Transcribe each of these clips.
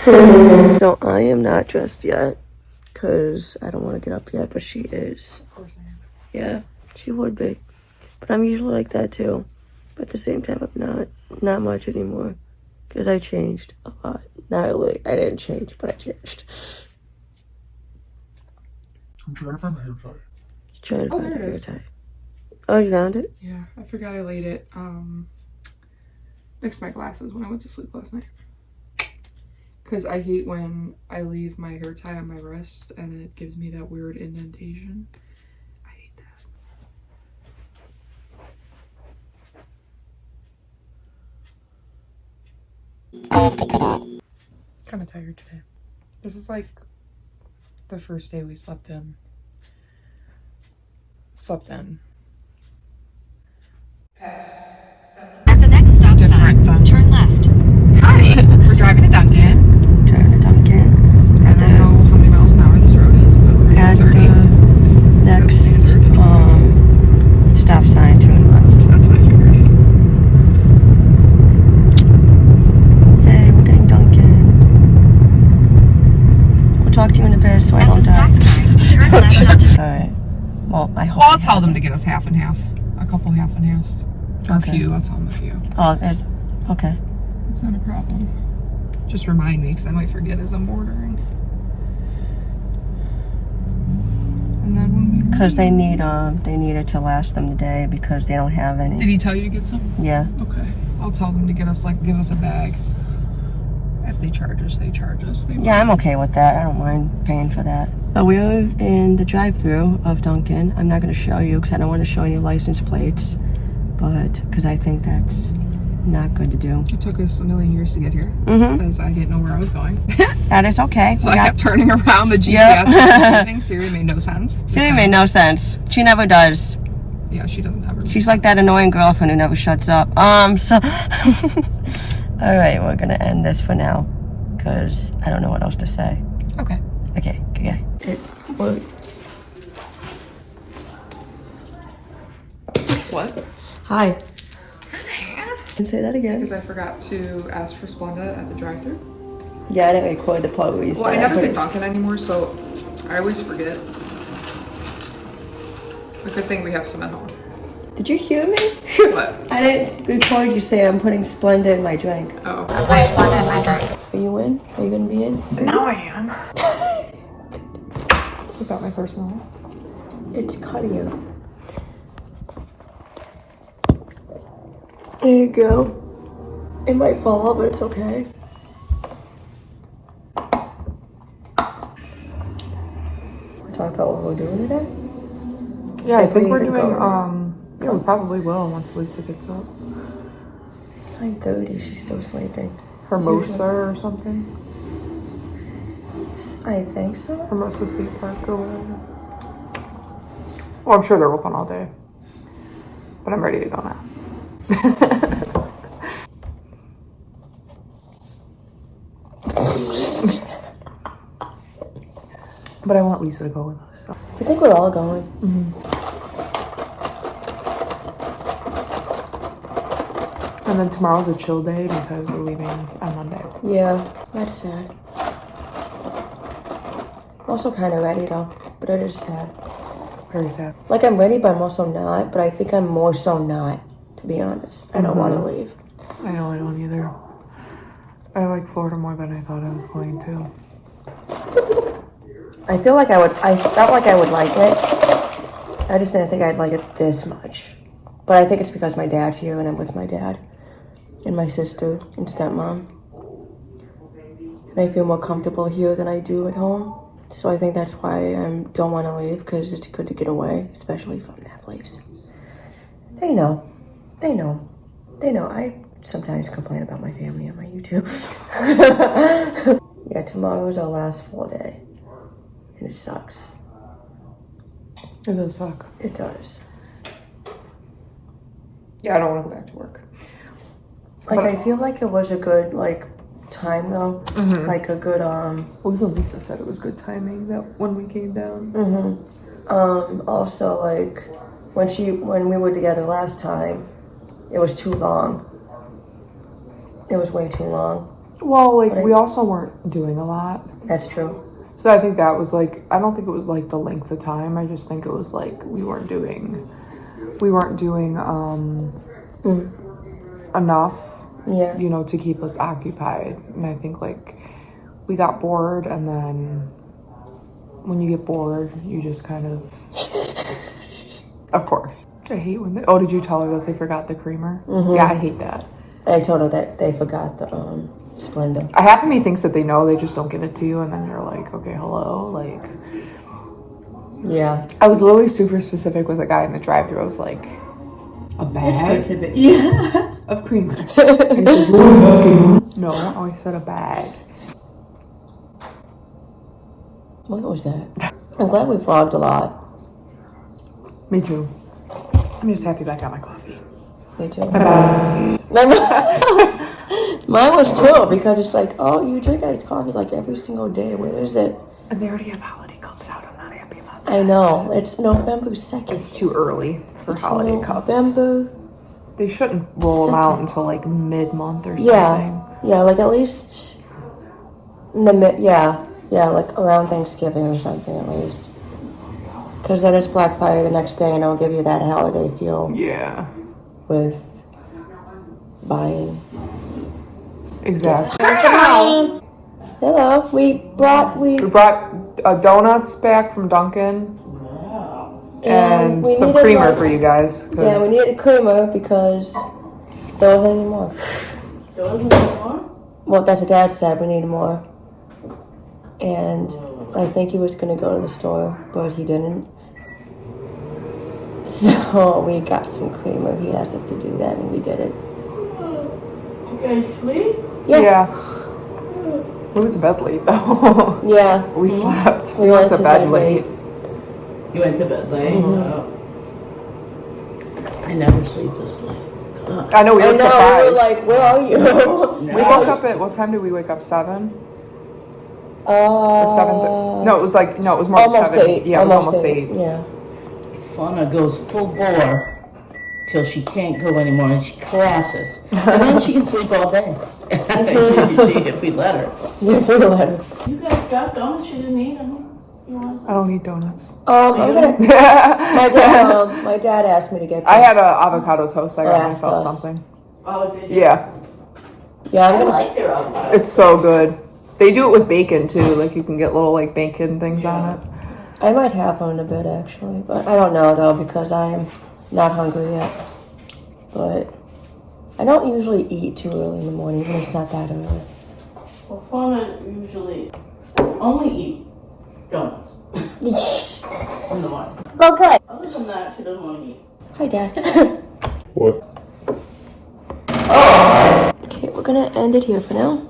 So I am not dressed yet because I don't want to get up yet, but she is. Of course I am. Yeah, she would be. But I'm usually like that too. But at the same time, I'm not much anymore because I changed a lot. Not like I didn't change, but I changed. I'm trying to find my hair tie. Trying to Oh, find there a it hair is. tie. Oh, you found it? Yeah, I forgot I laid it next to my glasses when I went to sleep last night. Because I hate when I leave my hair tie on my wrist and it gives me that weird indentation. I hate that. I have to get up. Kind of tired today. This is like the first day we slept in. At the next stop Different sign, than- turn left. Hi! We're driving to Dunkin'. Trying to Dunkin'. I At don't know how many miles an hour this road is, but we're at at 30. the next stop sign, turn left. That's what I figured. Hey, we're getting Dunkin'. We'll talk to you in a bit so I At don't the die. stop sign, turn left onto Alright. Well, I hope. Well, I'll tell them to get us half and half. A couple half and halves. Or Okay. a few. I'll tell them a few. Oh, there's. Okay. It's not a problem. Just remind me because I might forget as I'm ordering. And then when we Because they need it to last them the day because they don't have any. Did he tell you to get some? Yeah. Okay. I'll tell them to get us give us a bag. If they charge us, they charge us. They Yeah, I'm okay with that. I don't mind paying for that. So we're in the drive-thru of Dunkin'. I'm not going to show you because I don't want to show any license plates, but because I think that's not good to do. It took us a million years to get here Mm-hmm. because I didn't know where I was going. That is okay. So We I got- kept turning around. The GPS Yep. was confusing. Siri made no sense. Siri made no sense. She never does. Yeah, she doesn't ever. She's like that annoying girlfriend who never shuts up. So. All right, we're going to end this for now because I don't know what else to say. Okay. Okay. What? Hi. Can say that again. Because I forgot to ask for Splenda at the drive-thru. Yeah, I didn't record the part where you said Well, I that, never but get it's- Dunkin' anymore, so I always forget. A good thing we have some at home. Did you hear me? What? I didn't record you say I'm putting Splenda in my drink. Oh. I'm putting Splenda in my drink. Are you in? Are you gonna be in? Now I am. About my personal. It's cutting you. There you go. It might fall out, but it's okay. Talk about what we're doing today? Yeah, I If we think we're even doing, go. yeah, we probably will once Lisa gets up. 9:30, she's still sleeping. Hermosa or something. I think so. Hermosa State Park or whatever. Well, I'm sure they're open all day. But I'm ready to go now. But I want Lisa to go with us. So. I think we're all going. And then tomorrow's a chill day because we're leaving on Monday. Yeah, that's sad. I'm also kind of ready though, but it is sad. Very sad. Like I'm ready, but I'm also not. But I think I'm more so not, to be honest. I don't want to leave. I know I don't either. I like Florida more than I thought I was going to. I feel like I felt like I would like it. I just didn't think I'd like it this much. But I think it's because my dad's here and I'm with my dad and my sister and stepmom. And I feel more comfortable here than I do at home. So I think that's why I don't want to leave, because it's good to get away, especially from that place. They know. They know. They know. I sometimes complain about my family on my YouTube. Yeah, tomorrow is our last full day. And it sucks. It does suck. It does. Yeah, I don't want to go back to work. Like, I feel like it was a good, like, time, though. Like, a good, Well, even Lisa said it was good timing that when we came down. also, like, when we were together last time, it was too long. It was way too long. Well, like, we also weren't doing a lot. That's true. So I think that was like, I don't think it was like the length of time. I just think it was like we weren't doing enough, Yeah. you know, to keep us occupied. And I think like we got bored, and then when you get bored, you just kind of course. I hate when oh, did you tell her that they forgot the creamer? Yeah, I hate that. I told her that they forgot the Splenda. Half of me thinks that they know, they just don't give it to you, and then you're like, okay, hello, like. Yeah. I was literally super specific with a guy in the drive-thru. I was like, a bag Yeah. of creamer. I said, no, I always said a bag. What was that? I'm glad we vlogged a lot. Me too. I'm just happy that I got my coffee. Me too. My bag Mine was too, because it's like, oh, you drink iced coffee like every single day. Where is it? And they already have holiday cups out. I'm not happy about that. I know. It's November 2nd. It's too early for holiday cups. November. They shouldn't roll them out until like mid-month or something. Yeah, like at least in the like around Thanksgiving or something at least. Because then it's Black Friday the next day, and it'll give you that holiday feel Yeah. with buying. Exactly. Hello. We brought We brought donuts back from Dunkin'. And we some needed, creamer like- for you guys. Yeah, we needed creamer because there wasn't any more. There wasn't any more? Well, that's what Dad said. We need more. And I think he was going to go to the store, but he didn't. So we got some creamer. He asked us to do that, and we did it. You guys sleep? Yeah. We went to bed late though. Yeah. We slept. We We went to bed late. You went to bed late? Oh. I never sleep this late. God. I know, we I were know, surprised. we were like, where are you? We woke up at, what time did we wake up? 7? Or 7? No, it was like, no, it was more than almost 7. 8. Yeah, it was almost 8. Yeah. Fauna goes full bore till she can't go anymore and she collapses. And then she can sleep all day. If we let her. Yeah, we let her. You guys got donuts? You didn't eat them? You want some? I don't eat donuts. I'm gonna. My dad asked me to get. I had a avocado toast. I got asked myself us. something. Oh, did you? Yeah, Yeah, I'm I gonna. like their avocado. it's so good. They do it with bacon too. Like you can get little like bacon things on it. I might have one in a bit actually, but I don't know though because I am not hungry yet. But I don't usually eat too early in the morning, even if it's not that early. Well, Fauna usually only eat donuts in the morning. Well, good. Other than that, she doesn't want to eat. Hi, Dad. What? Okay, we're gonna end it here for now.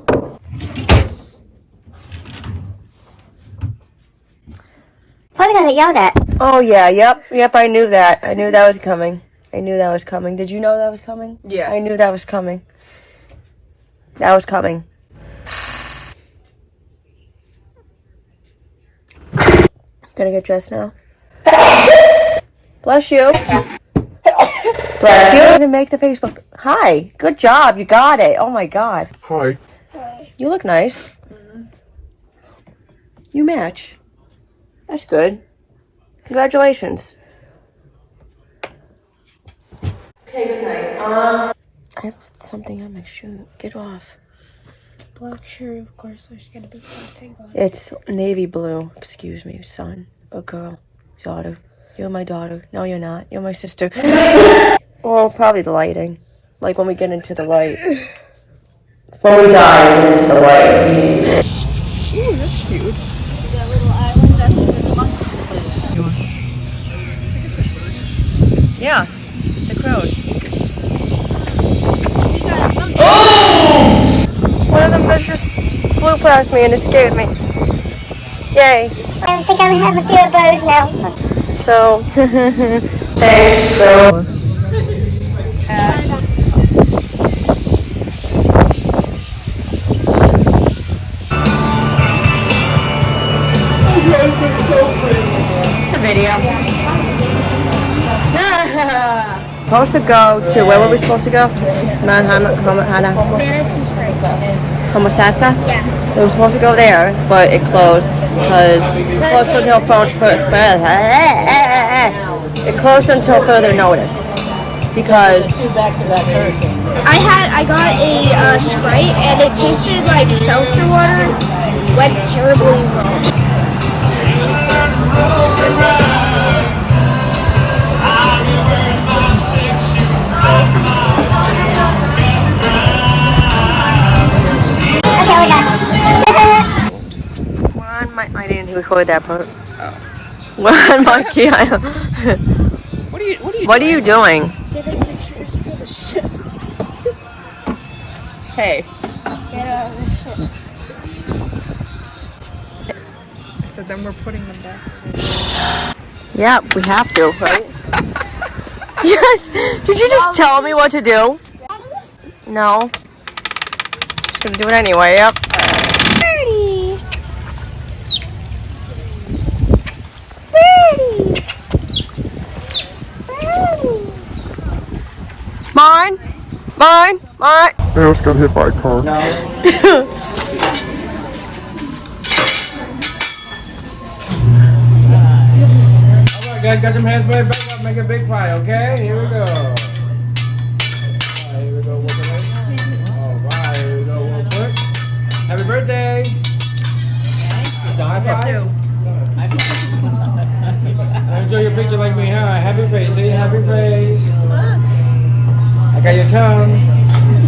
Probably gonna get yelled at. Oh yeah, yep. I knew that. I knew that was coming. Did you know that was coming? Yes. I knew that was coming. That was coming. Gonna get dressed now. Bless you. Bless you. I'm gonna make the Facebook. Hi. Good job. You got it. Oh my God. Hi. You look nice. You match. That's good. Congratulations. Okay, good night. I have something on my shoe. Get off. Black shirt, of course, there's gonna be something on it. It's navy blue. Excuse me, son. Or girl. Daughter. You're my daughter. No, you're not. You're my sister. Well, probably the lighting. Like when we get into the light. When we dive into the light. Ooh, that's cute. That little island, that's where the monkeys live. Yeah. The crows. One of them just flew past me and it scared me. Yay. I think I'm gonna have a few of those now. So, thanks. So. It's a video. Supposed to go to, where were we supposed to go? Manhattan. Manatee's Princess. Homosassa? Yeah. We were supposed to go there, but it closed because it closed until further notice. Because Two back-to-back hurricanes. I got a Sprite and it tasted like seltzer water. Went terribly wrong. I didn't record that part. One monkey island. What are you doing? Getting pictures for the ship. Hey. Get out of the ship. I said then we're putting them back. Yeah, we have to, right? Yes. Did you just tell me what to do? No. Just gonna do it anyway. Yep. Birdie. Mine. Mine. Mine. I almost got hit by a car. Alright guys, got some hands by back up, make a big pie, okay? Here we go. Alright, here we go, work it out. Alright, here we go, real quick. Happy birthday! High five. Enjoy your picture like me, huh? Happy face, see? Happy face. I got your tongue.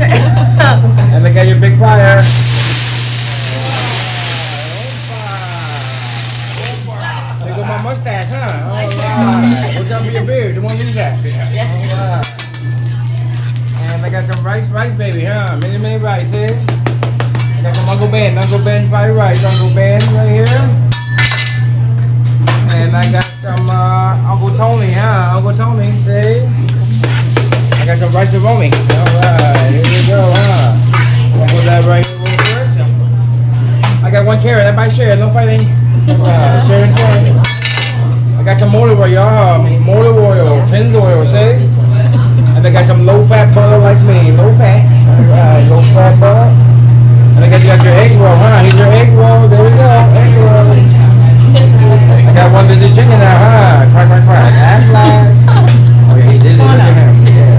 And I got your big fire. There go my mustache, huh? Alright. What's up with your beard? You won't use that. Alright. And I got some rice baby, huh? Mini rice, see? I got some Uncle Ben fried rice, Uncle Ben right here. And I got some Uncle Tony, huh? Uncle Tony, see? I got some rice and romy. Alright, here we go, huh? We'll put that right here real quick. I got one carrot, everybody share, no fighting. Share and share. I got some motor oil, y'all. Motor oil, Finn's oil, see? And I got some low-fat butter like me, low-fat. Alright, low-fat butter. And I got your egg roll, huh? Here's your egg roll, there we go, egg roll. I got one visit chicken now, huh? Quack, quack, quack. Ass flag. Oh, yeah, he did it. Look at him. Yeah.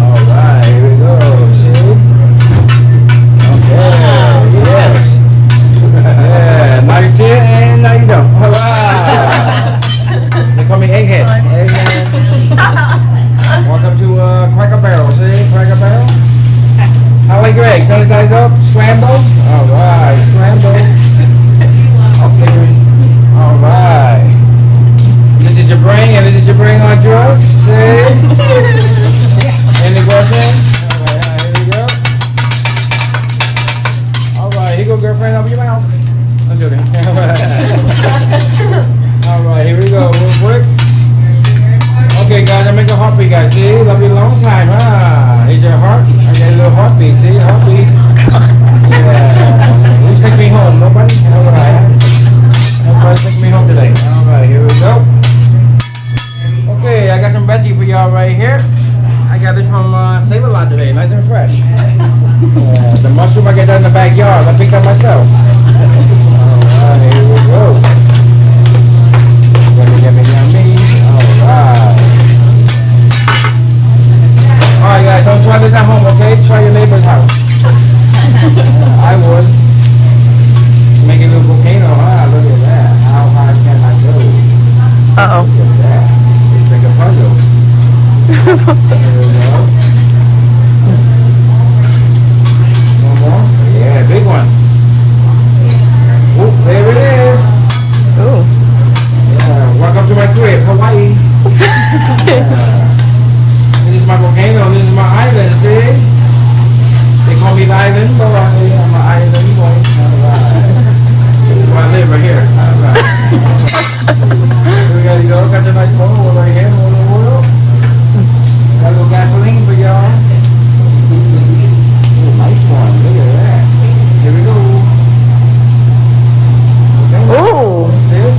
Alright, here we go. See? Okay. Yes. Yeah. Now you see it and now you don't. Alright. They call me Egghead. Egghead. Welcome to Cracker Barrel. See? Cracker Barrel. How like your eggs? Sunny sides up? Scrambled? Alright. Scrambled. Okay. Alright. This is your brain, and this is your brain on drugs. See? Any questions? Alright, here we go. Alright, here you go, girlfriend. Open your mouth. I'm joking. Alright, here we go. Real quick. Okay, guys, I make a heartbeat, guys. See? Love you a long time, huh? Here's your heart. I got a little heartbeat. See? Heartbeat. Yeah. Who's taking me home? Nobody? Alright. Everybody take me home today. Alright, here we go. Okay, I got some veggie for y'all right here. I got it from Save-A-Lot today, nice and fresh. The mushroom, I got that in the backyard. I picked that myself. Alright, here we go. Yummy. Alright. Alright guys, don't try this at home, okay? Try your neighbor's house. I would. Make a little volcano, huh? Look at that. How high can I go? Uh-oh. Look at that. It's like a puzzle. There we go. One more? Yeah, big one. Oop, there it is. Ooh. Yeah, welcome to my crib, Hawaii. This is my volcano, this is my island, see? They call me the island boy. I'm an island boy. Alright. I live right here. Alright. Here we go. Got your nice motor oil right here. Motor oil. Got a little gasoline for y'all. Ooh, nice one. Look at that. Here we go. Okay. Ooh. See it?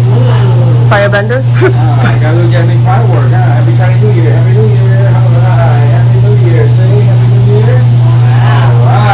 Firebender. I got a little Japanese firework. Happy Chinese New Year. Happy New Year. Alright. Happy New Year. See? Happy New Year. Alright.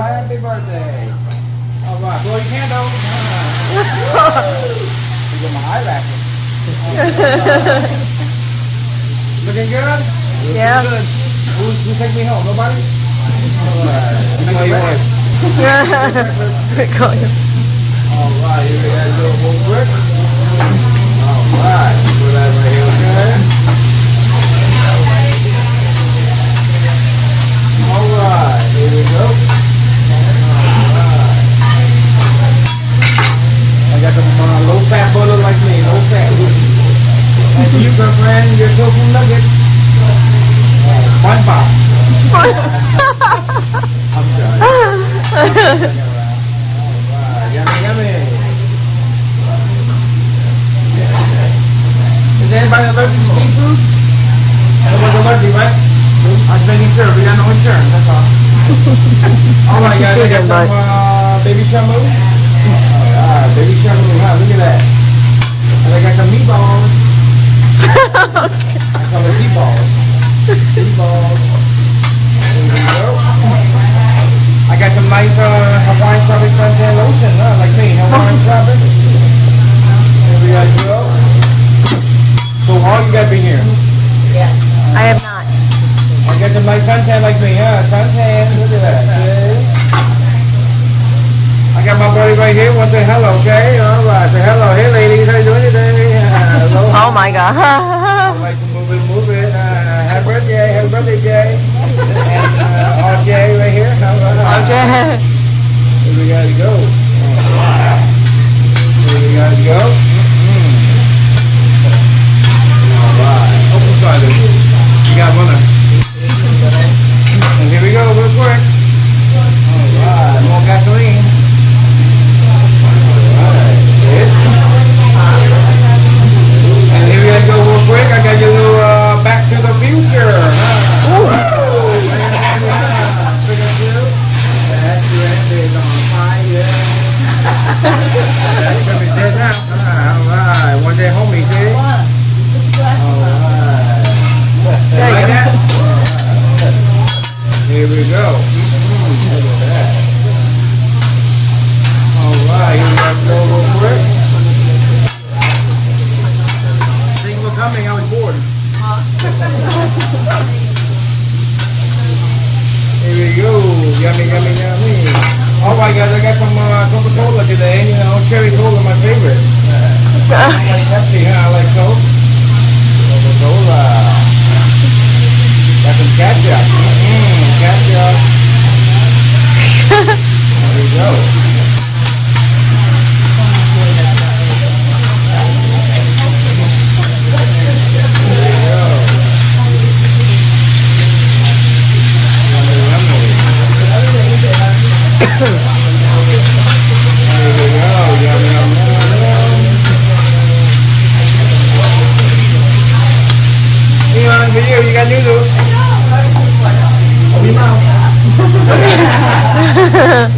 Happy birthday. All right, blow your candle. You got my eyelashes. Looking good? Yeah. Good. Who take me home? Nobody? All right. Thank you, wife. Call you. All right, here we gotta do it real quick. All right, put that right here, okay? All right, here we go. I got some low-fat butter like me, low-fat. And for you, girlfriend, your tofu nuggets. SpongeBob. I'm sorry. Yummy, yummy. Is anybody allergic to seafood? Everyone's allergic, right? I was making sure. We got no insurance, that's all. All right, guys, I got some baby shamu. Baby shamu, huh? Look at that. And I got some meatballs. I call it meatballs. Meatballs. There we go. I got some nice Hawaiian strawberry suntan lotion, like me, Hawaiian strawberry. There we go. So all you guys been here? I have not. I got some nice suntan like me, suntan, look at that, okay? I got my buddy right here, wants to say hello, okay? All right, say hello. Hey ladies, how you doing today? Hello. Oh my god. I like to move it. Happy birthday, Jay. And RJ right here. Okay. Here we gotta go. Here we gotta go. Alright. Open side. You got one. And here we go, real quick. Alright, more gasoline. Alright. And here we gotta go real quick. I got your little Back to the Future. Is on fire. That's gonna be dead now. Alright, one day homie, see? Alright. Like that? Here we go. Look at that. Alright, here we go real quick. Things were coming, I was bored. Here we go. Yummy. Alright guys, I got some Coca-Cola today. You know, cherry cola, my favorite. I like Pepsi, I like Coke. Coca-Cola. Got some ketchup. Ketchup. There we go. You got noodles. Open your mouth.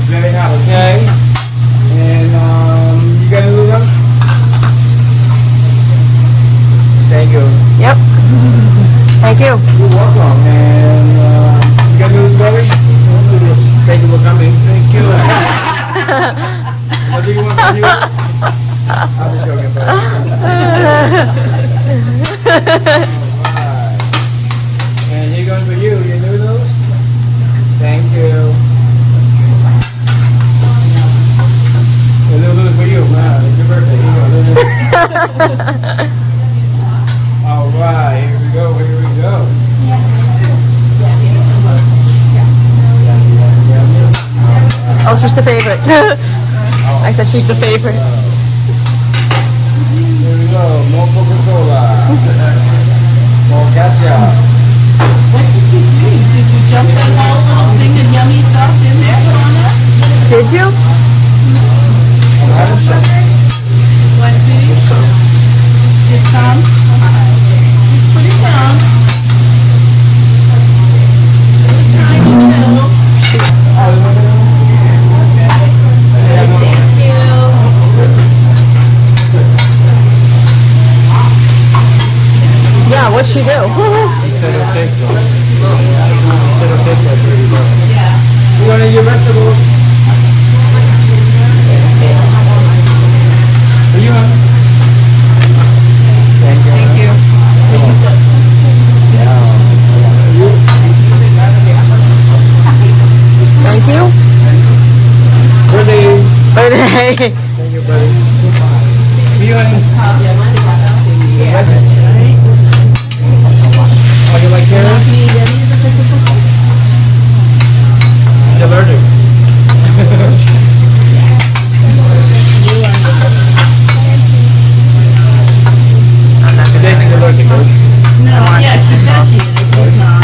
Very hot, okay? And you got noodles? Thank you. Yep. Thank you. You're welcome. And you got noodles, brother? Thank you for coming. Thank you. What do you want from you? I'm just joking, buddy. And here goes for you, your noodles. Thank you. Your noodles for you. Wow, it's your birthday. Here you go. Alright, here we go. Oh, she's the favorite. I said she's the favorite. Here we go. More Coca-Cola. More ketchup. What did you do? Did you jump that whole little thing of yummy sauce in there, Donna? Did you? What, sweetie? Just some? Just put it down. Tiny little. Thank you. Yeah, what'd she do? You want to eat your vegetables? Are you on? Thank you. Thank you. Thank you. Birthday. Birthday. Thank you, buddy. Are you on? Oh, you like carrots? He's allergic. Today's allergic, right? Yeah, she said she is. She's not.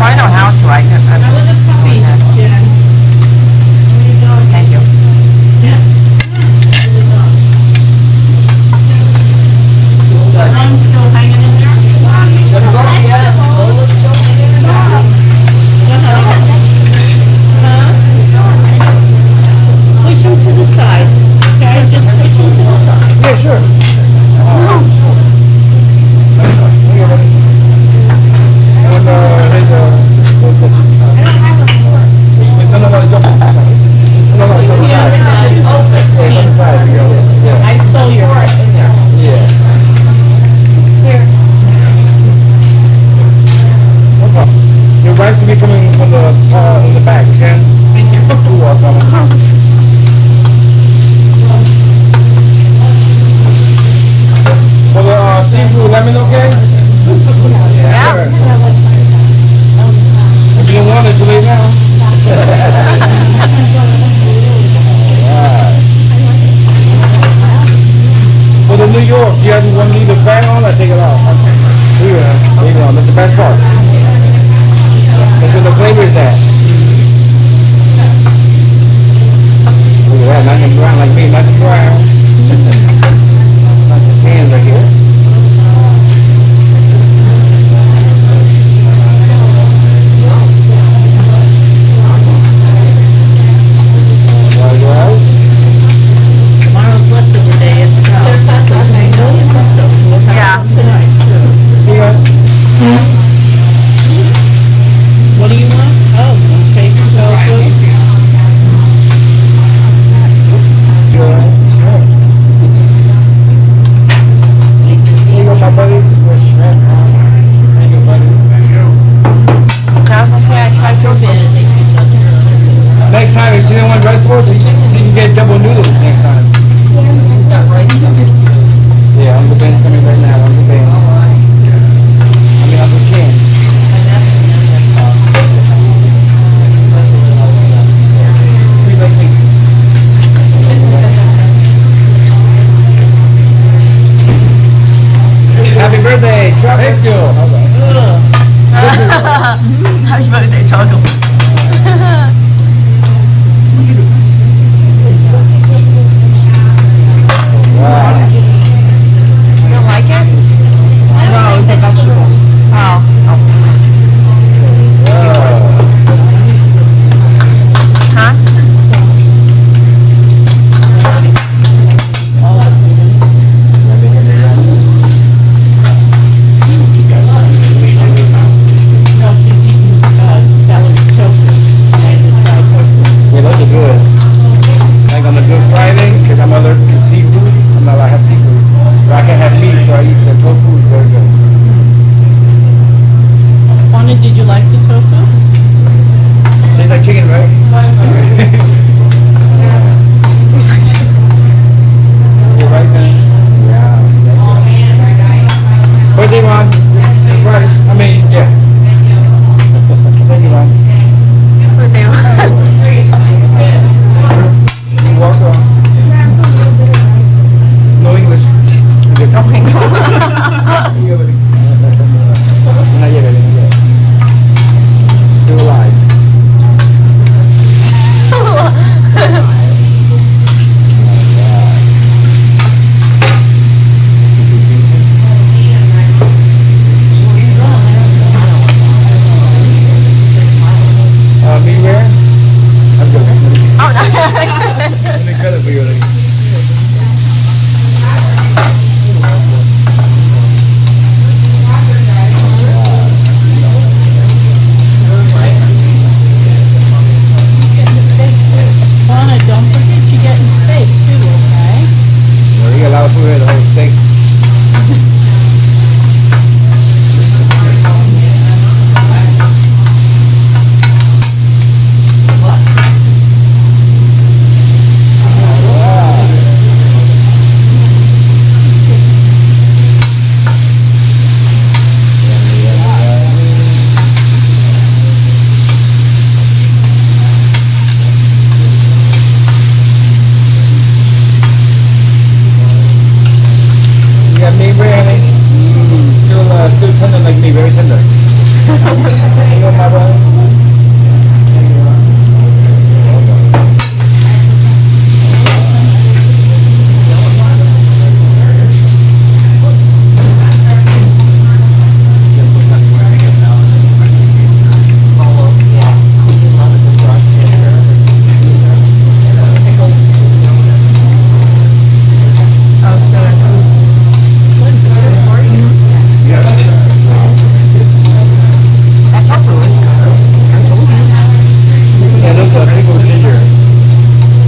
I know how to. I Was a puppy, Jen. Thank you. I'm still hanging in there. Push him to the side. Okay, just push him to the side. Yeah, sure. I stole your heart. Your rice will be coming from the back, okay? You're welcome. For the seafood lemon, okay? Yeah. Sure. If you want it, too late now. Alright. For the New York, you have one leave the bag on, I take it off. Here you go. That's the best part. That's where the flavor is at. Look at that, nice and brown like me, nice and brown. Nice and hands right here. Right. Tomorrow's leftover day. Yeah. What do you want? Oh, okay, tofu. Here you go, my buddy. Thank you, buddy. Next time, if you don't want vegetables, you can get double noodles next time. Yeah, Uncle Ben's coming right now. Uncle Ben. I mean, Uncle Ken. Happy birthday, Chuck. Thank you. Happy birthday, Chocolate. Wow. You don't like it? No, it's a vegetable. Oh. Huh? Yeah, those are good. Like on the Good Friday, because I'm allergic to seafood, I'm not allowed to have seafood. But I can have meat, so I eat the tofu. It's very good. Wanda, did you like the tofu? Tastes like chicken, right? You're right then. Yeah. Birthday, Ron. Surprise. I mean, yeah. Thank you, Ron. Birthday. You're welcome. No English. Okay. No English. Not yet, not yet. Still alive. Me where? I'm good. Let me cut it for you already. me very tender. You know my brother? Yeah, this is pickle ginger.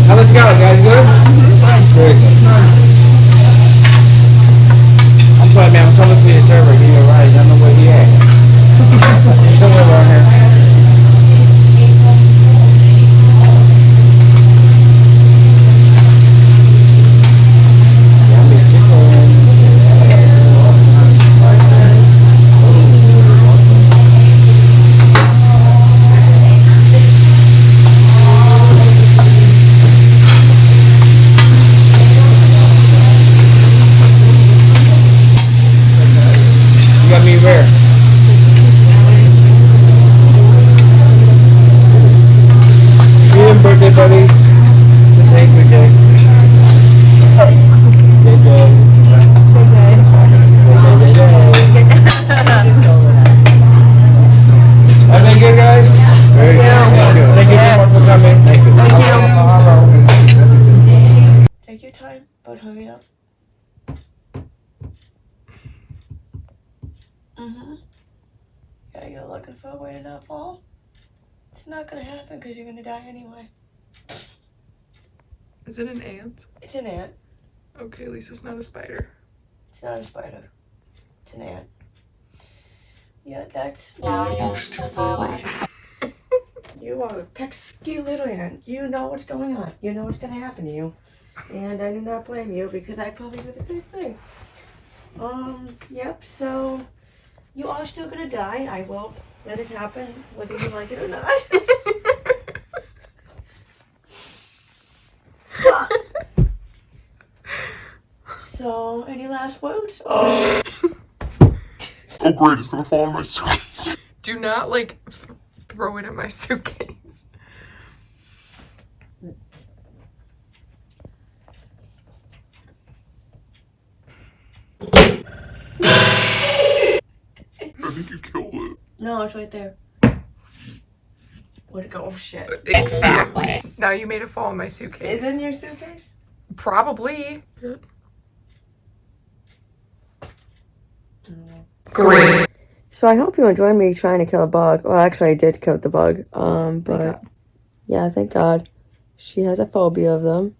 How's it going, guys? Good? Very good. I'm sorry, man. I'm coming to your server. He arrived. I don't know where he at. He's somewhere around here. Yummy You got me rare. Happy birthday, buddy. Thank you, Jay. Everything good, guys? Very good. Thank you so much for coming. Thank you. Take your time, but hurry up. Gotta go looking for a way to not fall. It's not gonna happen because you're gonna die anyway. Is it an ant? It's an ant. Okay, at least it's not a spider. It's not a spider. It's an ant. Yeah, that's You are a pesky little ant. You know what's going on. You know what's gonna happen to you. And I do not blame you because I'd probably do the same thing. Yep, so you are still gonna die. I will let it happen, whether you like it or not. So, any last words? Oh great, it's gonna fall on my suitcase. Do not, like, throw it in my suitcase. I think you killed it. No, it's right there. Where'd it go? Oh shit. Exactly. Now you made it fall in my suitcase. Is it in your suitcase? Probably. Great. So I hope you enjoyed me trying to kill a bug. Well, actually I did kill the bug. But yeah, thank God. She has a phobia of them.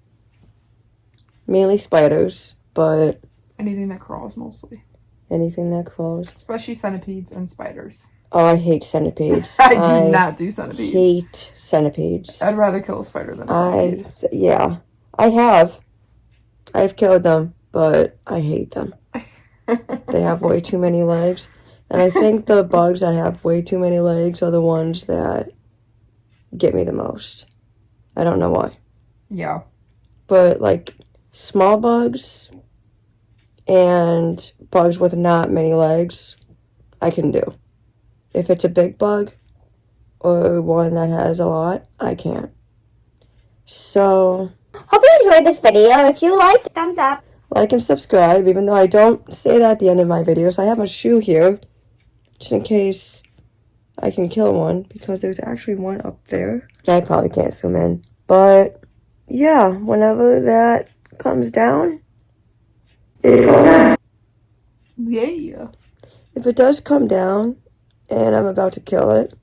Mainly spiders, but Anything that crawls, mostly. anything that crawls. Especially centipedes and spiders. Oh, I hate centipedes. I do not do centipedes. Hate centipedes. I'd rather kill a spider than a centipede. Yeah. I've killed them, but I hate them. They have way too many legs. And I think the bugs that have way too many legs are the ones that get me the most. I don't know why. Yeah. But like small bugs and bugs with not many legs, I can do. If it's a big bug or one that has a lot, I can't. So, Hope you enjoyed this video. If you liked, thumbs up. like and subscribe, even though I don't say that at the end of my videos. I have a shoe here, just in case I can kill one, because there's actually one up there. I probably can't swim in. But, yeah, whenever that comes down, Yeah. if it does come down, and I'm about to kill it,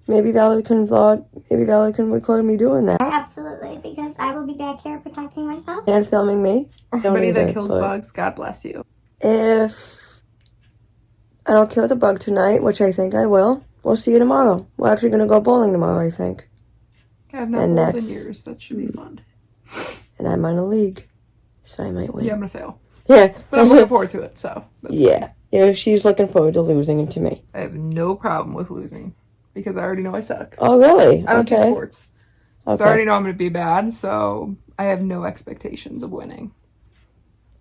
maybe Valerie can vlog, maybe Valerie can record me doing that. Absolutely, because I will be back here protecting myself. And filming me. Anybody either, that kills but- bugs, God bless you. If I don't kill the bug tonight, which I think I will, we'll see you tomorrow. We're actually going to go bowling tomorrow, I think. I have not And bowled in that's- years. That should be fun. And I'm on a league, so I might win. Yeah, I'm gonna fail. Yeah. But I'm looking forward to it, so. That's Yeah. Yeah, she's looking forward to losing to me. I have no problem with losing because I already know I suck. Oh, really? I don't do Okay. sports. Okay. So I already know I'm going to be bad, so I have no expectations of winning.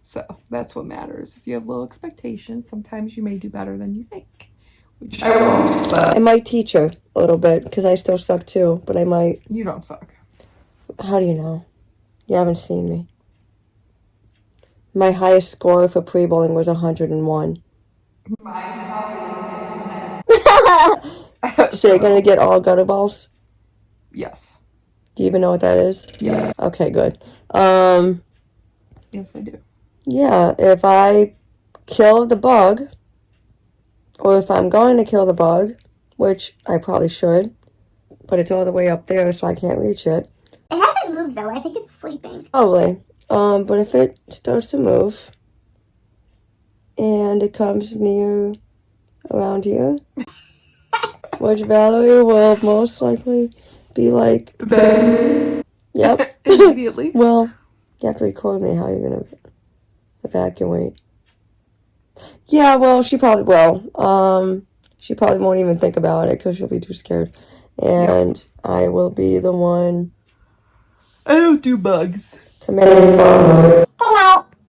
So that's what matters. If you have low expectations, sometimes you may do better than you think. Which I won't, but I might teach her a little bit, because I still suck too, but I might. you don't suck. How do you know? You haven't seen me. My highest score for pre-bowling was 101. Mine's probably So you're going to get all gutter balls? Yes. Do you even know what that is? Yes. Okay, good. Yes, I do. Yeah, if I kill the bug, or if I'm going to kill the bug, which I probably should, but it's all the way up there, so I can't reach it. It hasn't moved though. I think it's sleeping. Probably. But if it starts to move, and it comes near around here, which Valerie will most likely be like, yep. Immediately. Well, you have to record me how you're gonna evacuate. Yeah, well, she probably will. She probably won't even think about it because she'll be too scared. And I will be the one I don't do bugs. to make